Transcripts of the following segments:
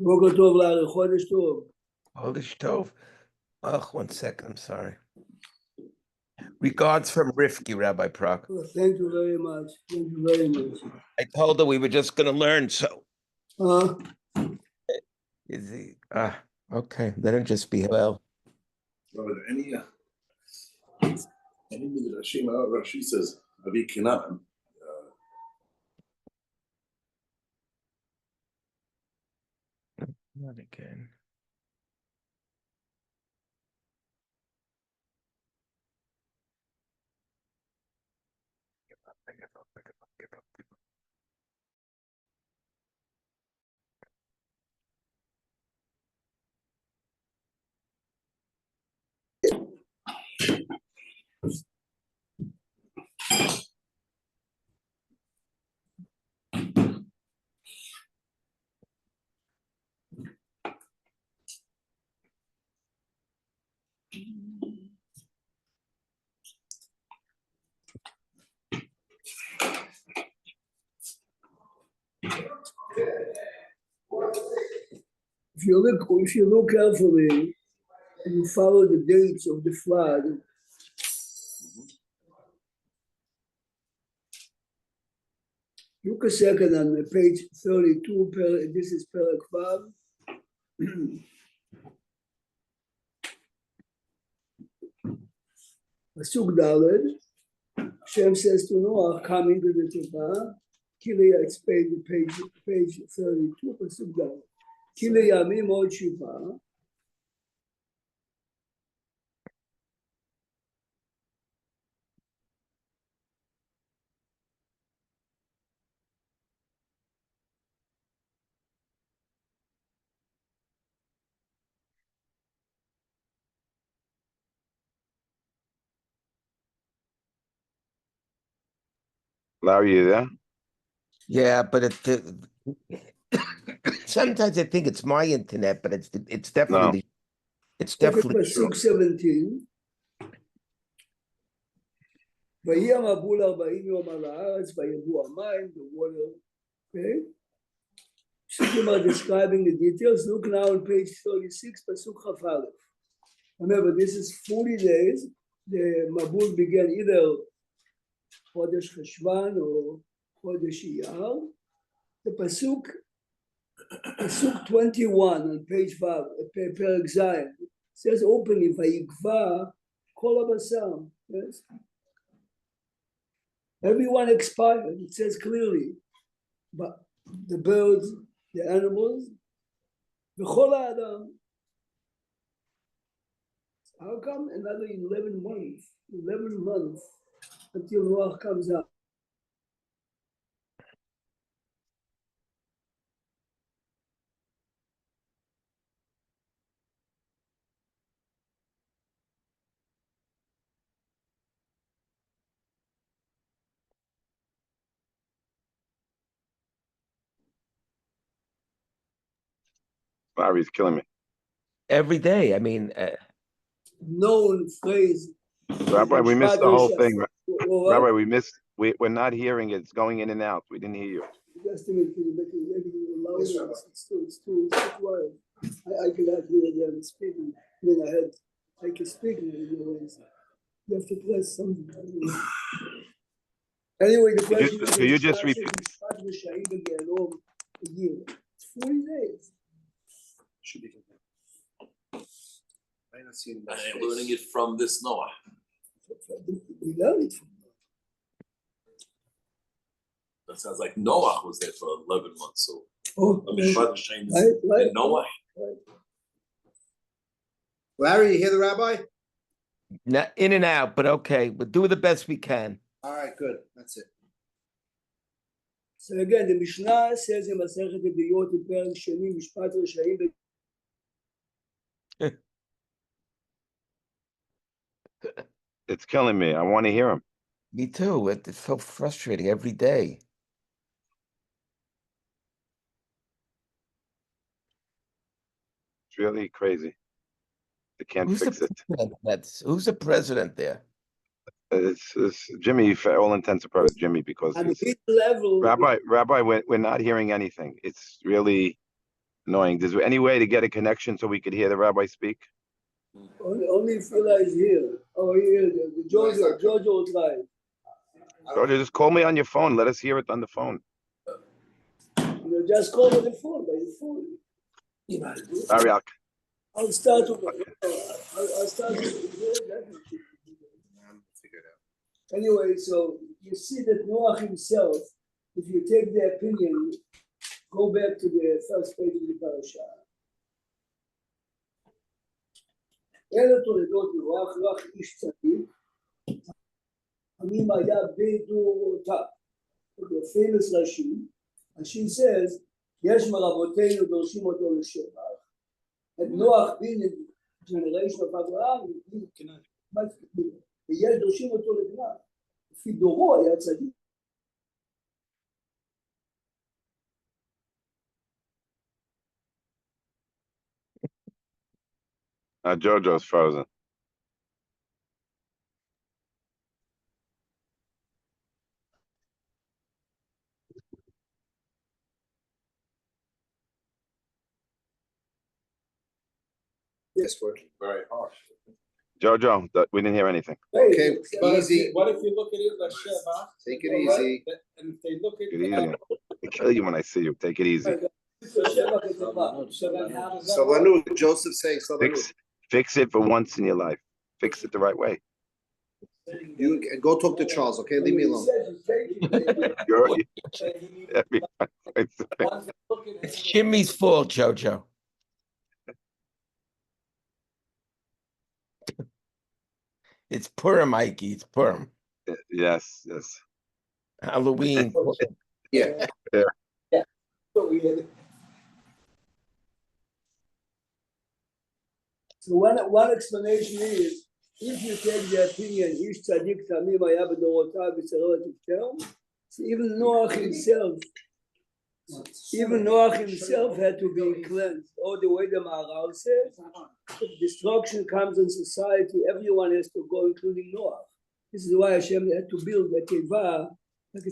בוקר טוב לארי, חודש טוב. Polish Tov. Oh, 1 second, I'm sorry. Regards from Rifki, Rabbi Prok. Thank you very much. Thank you very much. I told her we were just going to learn, so. Is he? Okay. Let him just be well. Any Midrashim, Rashi says, Avi Kinaan. Not again. Give up. If you look carefully and you follow the dates of the flood, look a second on page 32, this is Perek Vav. Pasuk Daled, Hashem says to Noah, come into the Teva. Kilia explained the page 32, Pasuk Daled. Kilia Yamim Od Shiva. Larry, you there? Yeah, but sometimes I think it's my internet, but it's definitely it's definitely Pasuk 17. ויהי המבול 40 יום על הארץ, ויבואו המים, the water, okay? Speaking about describing the details, look now on page 36, Pasuk Chaf Aleph. Remember, this is 40 days. The Mabul began either Chodesh Cheshvan or Chodesh Iyar. The Pasuk 21 on page Vav, Perek Zayin, says openly, Vayikva Kol HaBasar. Yes? Everyone expired, it says clearly. But the birds, the animals, the Chol Adam. How come another 11 months until Noah comes out? Larry's killing me. every day. I mean, Known phrase. Rabbi, we missed the whole thing. Rabbi, we're not hearing it. It's going in and out. We didn't hear you. Just a minute, it's too quiet. I cannot hear them speaking. Then I can speak. You have to press something. Anyway, the question is, you just repeat? It's 40 days. Should be. I not seen And they're learning it from this Noah. We learned it from That sounds like Noah was there for 11 months. So right. and Noah. Larry, you hear the rabbi? not in and out, but okay. We'll do the best we can. All right, good. That's it. So again, the Mishnah says in Masechet Yediyot in Perek Sheni, Mishpat Resha'im. It's killing me. I want to hear him. Me too. It's so frustrating every day. It's really crazy. They can't fix it. Who's the president there? It's Jimmy, for all intents and purposes, Jimmy, because At this level, Rabbi, we're not hearing anything. It's really Annoying. Is there any way to get a connection so we could hear the rabbi speak? Only if Phila is here. Oh, here, the Jojo will try. Georgia, just call me on your phone. Let us hear it on the phone. You just call on the phone, by the phone. You know how to do it. Ariak. I'll start with, I'll start with, anyway, so you see that Noach himself, if you take the opinion, go back to the first page of the parasha. אלה תולדות נוח, נוח איש צדיק, עמים היה בדורותיו. The famous Rashi, and she says, יש מרבותינו דורשים אותו לשבח, and Noach being the generation of Abraham, ויש דורשים אותו לגנב. לפי דורו היה צדיק. Jojo's frozen. Yes, working. Very harsh. Jojo, we didn't hear anything. Okay, easy. What if you look at it like Sheva? Take it easy. And if they look at Take it easy. I kill you when I see you. Take it easy. Savanut, Joseph saying Savanut. Fix it for once in your life. Fix it the right way. You go talk to Charles, okay? Leave me alone. It's Jimmy's fault, Jojo. It's Purim, Mikey. It's Purim. Yes, yes. Halloween. Yeah. So one explanation is, if you take the opinion, Ish Tzadik Tamim Haya B'Dorotav it's a relative term, so even Noach himself had to be cleansed. All the way the Maharal says, if destruction comes in society, everyone has to go, including Noach. This is why Hashem had to build a teva, like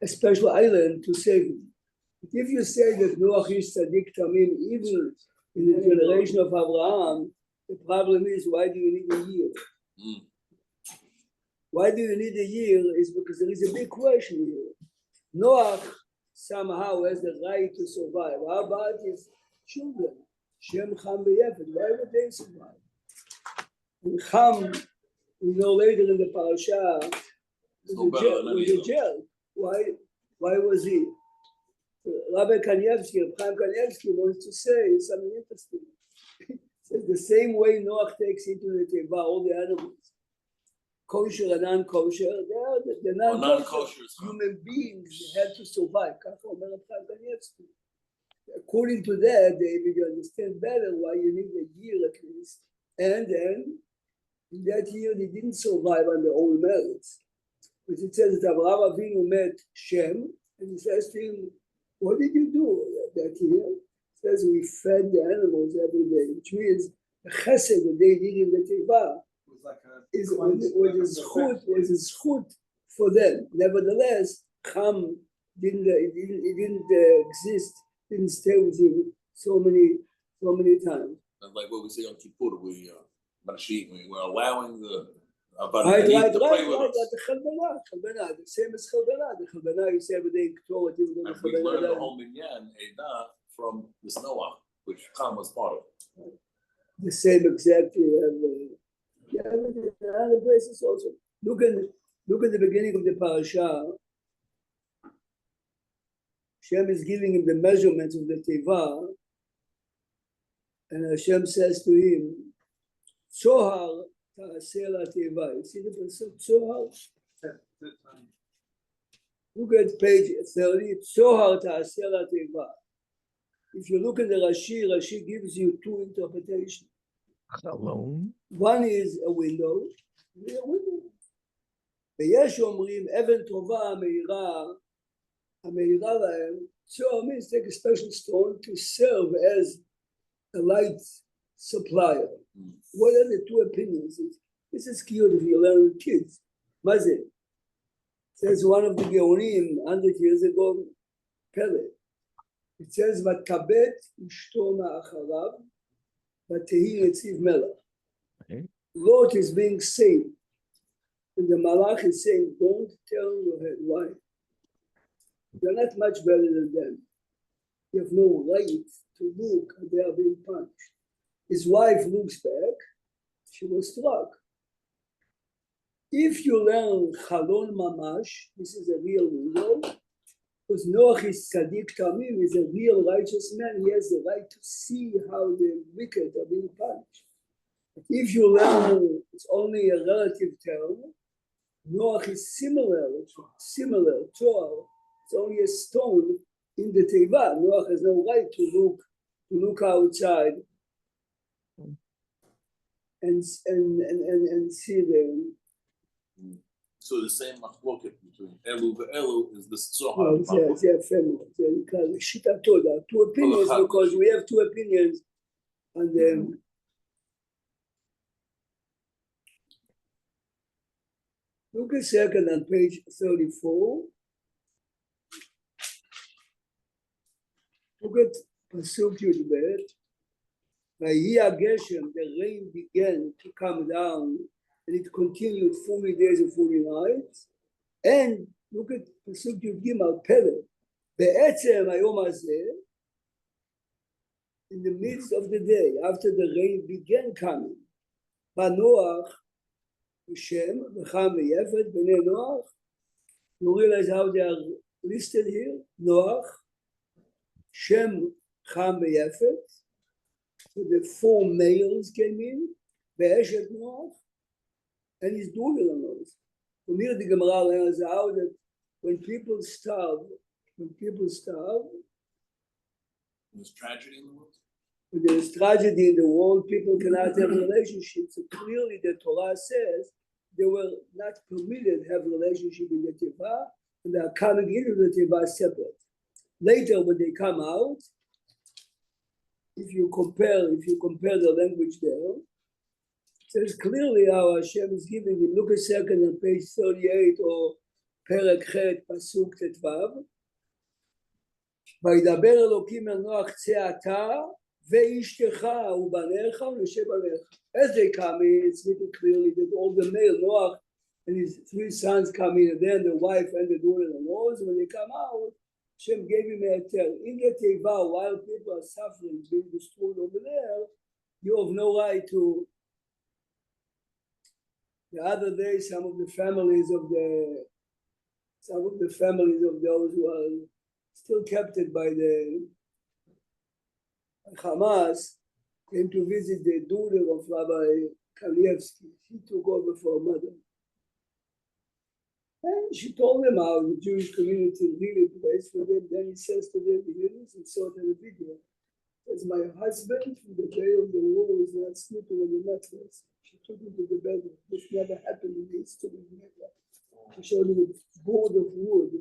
a special island to save him. But if you say that Noach is Tzadik Tamim, even in the generation of Abraham, the problem is, why do you need a year? Why do you need a year is because there is a big question here. Noach somehow has the right to survive. How about his children? Shem, Ham, Yefet. Why would they survive? And Ham, we know later in the parasha, was a jail. Why was he? Rabbi Kanievsky, Chaim Kanievsky wants to say something interesting. Says the same way Noach takes into the teva all the animals, kosher and non-kosher, the non-kosher human beings had to survive. According to that, David, you understand better why you need a year at least. And then in that year they didn't survive on their own merits. But it says that Avraham Avinu met Shem, and he says to him, "What did you do that year?" Says we fed the animals every day, which means the chesed that they did in the teva was a zchut for them. Nevertheless, Ham didn't exist, didn't stay with him so many times. And like what we say on Kippur, we we're allowing the Right, to like play with us. the Chalbana, the same as Chalbana. The Chalbana, you say every day in Torah, even though And the we learned the Chalbana whole minyan Eidah from this Noah, which Ham was part of. the same exact. Other places also. Look at the beginning of the parasha. Hashem is giving him the measurements of the teva, and Hashem says to him, "Tzohar ta'aseh la teva." You see the pasuk Tzohar? Look at page 30. Tzohar ta'aseh la teva. If you look at the Rashi gives you two interpretations. Alone. One is a window. ויש אומרים אבן טובה המאירה להם, so means take a special stone to serve as a light supplier. What are the two opinions? This is cute if you learn with kids. מה זה? Says one of the Geonim 100 years ago, Pele. It says, "Vatabet ishto ma'acharav, vatehi netziv melech." Okay. Lot is being saved. And the Malach is saying, don't turn your head. Why? You're not much better than them. You have no right to look, and they are being punished. His wife looks back, she was struck. If you learn Chalon Mamash, this is a real window, because Noach is Tzaddik Tamim, is a real righteous man, he has the right to see how the wicked are being punished. But if you learn it's only a relative term, Noach is similar, Torah, it's only a stone in the Teiva. Noach has no right to look outside and see the. So the same machloket between Elu and Elu is the Zohar. Shitato, there are two opinions because we have two opinions, and then. Look a second on page 34. Look at Pasuk Yudbet. Vayia Geshem, the rain began to come down, and it continued 40 days and 40 nights. And look at Pasuk Yud Gimel Pele. Be'etzem hayom hazeh, in the midst of the day, after the rain began coming, Banoach, Shem, V'cham v'Yefet, Bnei Noach. You realize how they are listed here? Noach, Shem, Cham v'Yefet. So the four males came in, Ve'eshet Noach, and his daughter-in-laws. From here the Gemara learns out that when people starve, There's tragedy in the world. when there is tragedy in the world, people cannot have relationships. So clearly the Torah says they were not permitted to have a relationship in the Teva, and they are coming into the Teva separate. Later, when they come out, if you compare the language there, it says clearly how Hashem is giving you. Look a second on page 38 or Perek Chet, Pasuk Tetvav. וידבר אלוקים אל נוח צא אתה ואשתך ובניך ונשב עליך. As they come in, it's written clearly that all the male Noach and his 3 sons come in, and then the wife and the daughter-in-laws. When they come out, Hashem gave him a tell. In the Teva, while people are suffering, being destroyed over there, you have no right to. The other day, some of the families of those who are still captured by the Hamas came to visit the daughter of Rabbi Kalievsky. She took over for her mother. And she told them how the Jewish community really prays for them. Then he says to them, he listen, saw it in the video. Says, my husband from the day of the war was not sleeping on the mattress. She took him to the bedroom. This never happened in the history of America. She showed him a board of wood.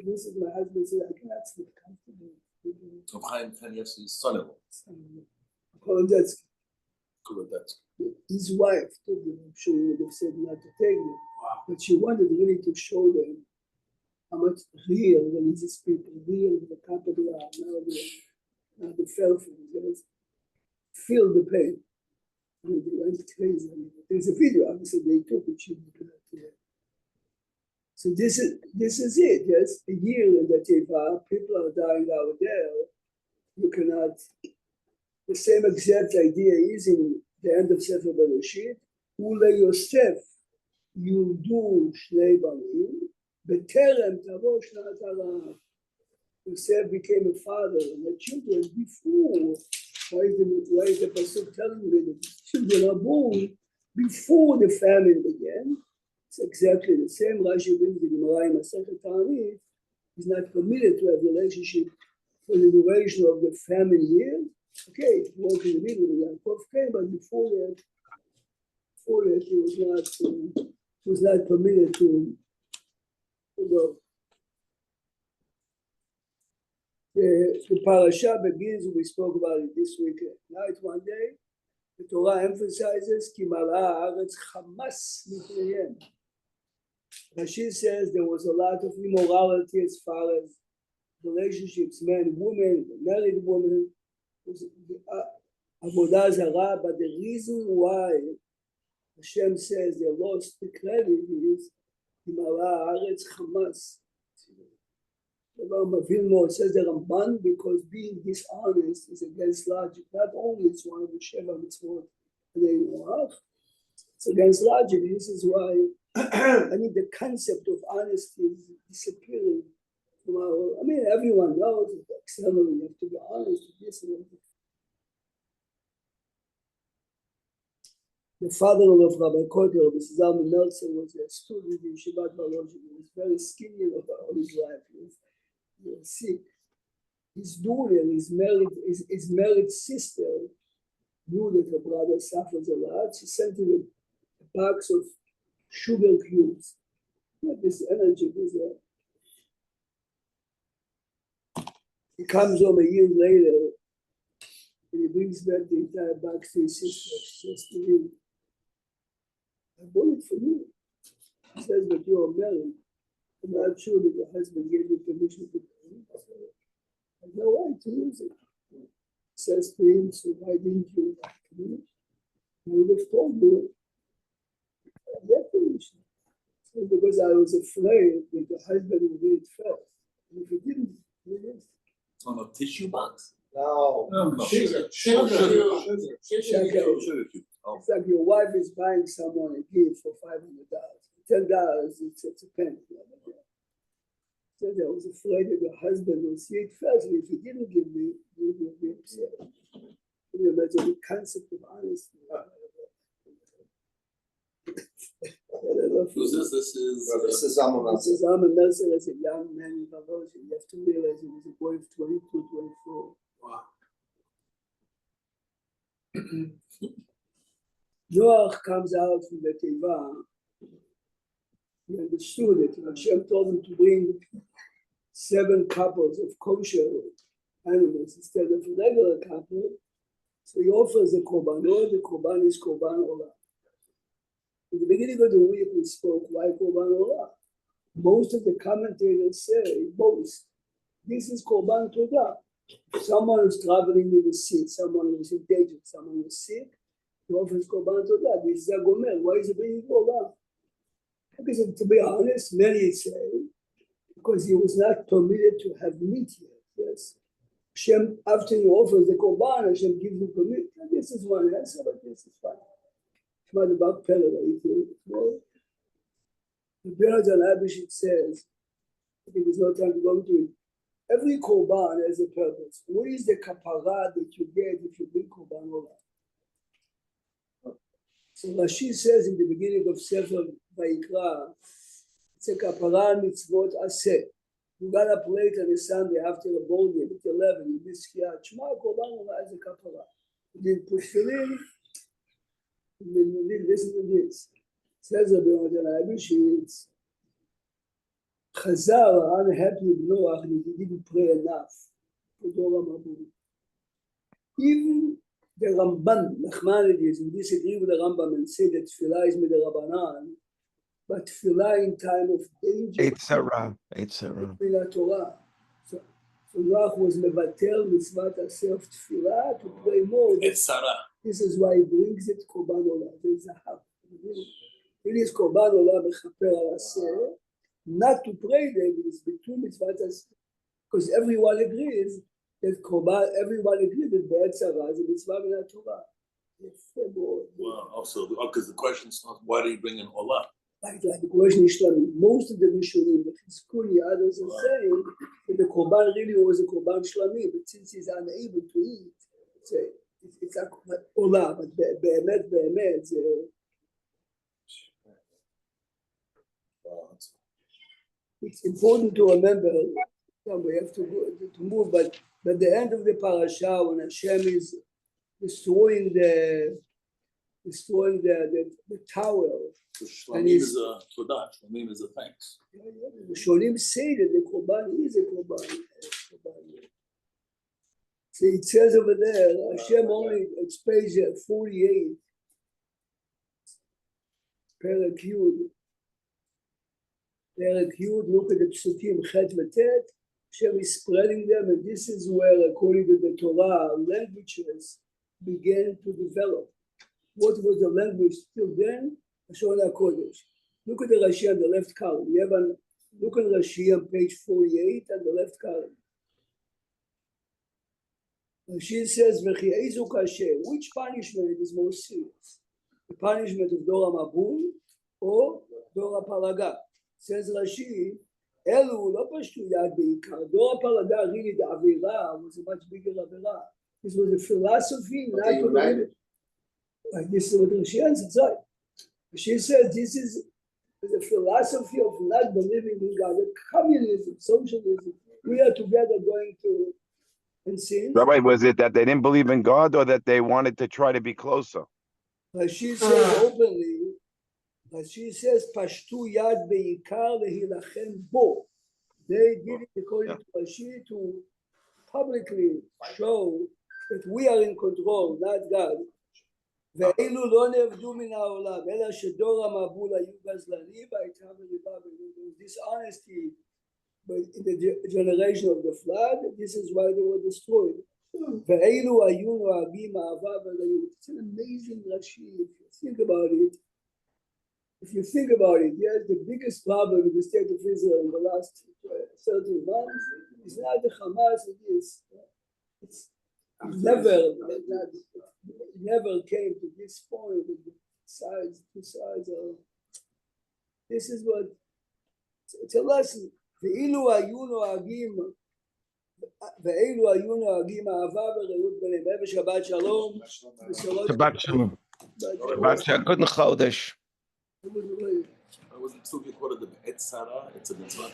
This is my husband said, I cannot sleep comfortably. Of Chaim Kanievsky's son-in-law. Kolodetsky. His wife told him, I'm sure he would have said not to take them. But she wanted really to show them how much real religious people, real with the capital R, now the Felfins, feel the pain. I mean, they went crazy. I mean, there's a video, obviously they took it. So this is it. Yes, a year in the Teva, people are dying out there. You cannot. The same exact idea is in the end of Sefer Bereshit. Ule Yosef Yudu Shnei Banim B'terem Tavo Shnat Hara. Yosef became a father and had children before. Why is the pasuk telling me that children are born before the famine began? It's exactly the same. Rashi brings the Gemara in Masechet Ta'anit. He's not permitted to have a relationship for the duration of the famine year. Okay, he was in the middle of the Yaakov came, but before that, he was not permitted to go. The parasha begins, we spoke about it this week night one day. The Torah emphasizes Ki mal'a haaretz chamas mipneihem. Rashi says there was a lot of immorality as far as relationships, man, woman, married woman, avodah zarah, but the reason why Hashem says they lost the credit is Himala Haaretz Hamas. It says the Ramban, because being dishonest is against logic. Not only it's one of the Sheva Mitzvot, it's against logic. This is why the concept of honesty is disappearing from our. Everyone knows that externally you have to be honest with this and that. The father-in-law of Rabbi Kotel, Rabbi Zalman Meltzer, was a student in Yeshivat Volozhin. He was very skinny all his life. He was sick. His daughter, his married sister, knew that her brother suffers a lot. She sent him a box of sugar cubes. This energy was there. He comes home a year later and he brings back the entire box to his sister. She says to him, I bought it for you. He says, but you are married. I'm not sure that your husband gave you permission to pay. I have no right to use it. He says to him, so why didn't you ask me? I would have told you. I get permission. So because I was afraid that the husband would do it first. And if he didn't, he didn't. On a tissue box? No. Sugar. It's like your wife is buying someone a gift for $500. $10, it's a penny. So I was afraid that the husband would see it first. And if he didn't give me, he would be upset. Can you imagine the concept of honesty? This is Zalman Meltzer as a young man in Volozhin. You have to realize he was a boy of 22, 24. Wow. Noach comes out from the Teva. He understood it. Hashem told him to bring 7 couples of kosher animals instead of a regular couple. So he offers the korban. The korban is korban olah. In the beginning of the week, we spoke why korban olah. Most of the commentators say, this is korban todah. Someone who's traveling with a seat, someone who's in danger, someone who's sick, he offers korban todah. This is a gomer. Why is he bringing korban? Because to be honest, many say, because he was not permitted to have meat yet. Yes. Hashem, after he offers the korban, Hashem gives him permission. This is one answer, but this is fine. It's not about Pele. The Bernard Abishit says, I think there's no time to go into it. Every korban has a purpose. What is the kapara that you get if you bring korban olah? So Rashi says in the beginning of Sefer Vayikra, it's a kapara mitzvot aseh. You got a plate on a Sunday after a bowl game at 11, you miss Kriyat Shema, korban olah as a kapara. You didn't push the in, you didn't listen to this. Says the Bernard Abishit, Chazal are unhappy with Noach and he didn't pray enough. Even the Ramban, Nachmanides, who disagree with the Rambam and say that Tefillah is Midirabanan, but Tefillah in time of danger. Tefillah Torah. So Noach was mevatel mitzvat aseh of Tefillah to pray more. It's Sarah. This is why he brings it korban olah. There's a half. It is korban olah mechaper al aseh. Not to pray there is between mitzvot aseh, because everyone agrees that everyone agrees that Be'et Sarah is a mitzvah min Torah. Wow. Also, because the question is not why do you bring in olah? Like the question is Shlami. Most of the Rishonim, the Chizkuni, others are saying that the korban really was a korban Shlami, but since he's unable to eat, it's like olah, but be'emet. It's important to remember. We have to move, but at the end of the parasha, when Hashem is destroying the tower, So Shlamim is a todah. Shlamim is a thanks. the Shonim say that the korban is a korban. So it says over there, Hashem only, it's page 48, Perek Yud. Perek Yud, look at the Psukim Chet V'Tet. Hashem is spreading them, and this is where, according to the Torah, languages began to develop. What was the language till then? Lashon HaKodesh. Look at the Rashi on the left column. Look at Rashi on page 48 on the left column. Rashi says, "V'chiezu kasher." Which punishment is more serious? The punishment of Dor HaMabul or Dor HaPalaga? Says Rashi, Elu lo pashtu yad beikar. Dor HaPalaga, really the Avera was a much bigger Avera. This was a philosophy, not to believe. Like this is what Rashi answers. Right? She said this is a philosophy of not believing in God. Communism, socialism. We are together going to sin. Rabbi, was it that they didn't believe in God or that they wanted to try to be closer? She says openly, she says, Pashtu yad beikar lehilachem bo. They did it according to Rashi to publicly show that we are in control, not God. ואילו לא נעבדו מן העולם, אלא שדור המבול היו גזלנים והייתה מריבה ביניהם. Dishonesty in the generation of the flood, this is why they were destroyed. ואילו היו נוהגים אהבה ולהיות. It's an amazing Rashi if you think about it. If you think about it, yes, the biggest problem with the state of Israel in the last 30 months is not the Hamas, it is. It's never came to this point. Two sides of this is what it's a lesson. ואילו היו נוהגים אהבה ורעות ביניהם. ושבת שלום. Shabbat shalom. Shabbat shalom. Good Chodesh. I wasn't so good. What are the Be'et Sarah? It's a mitzvah.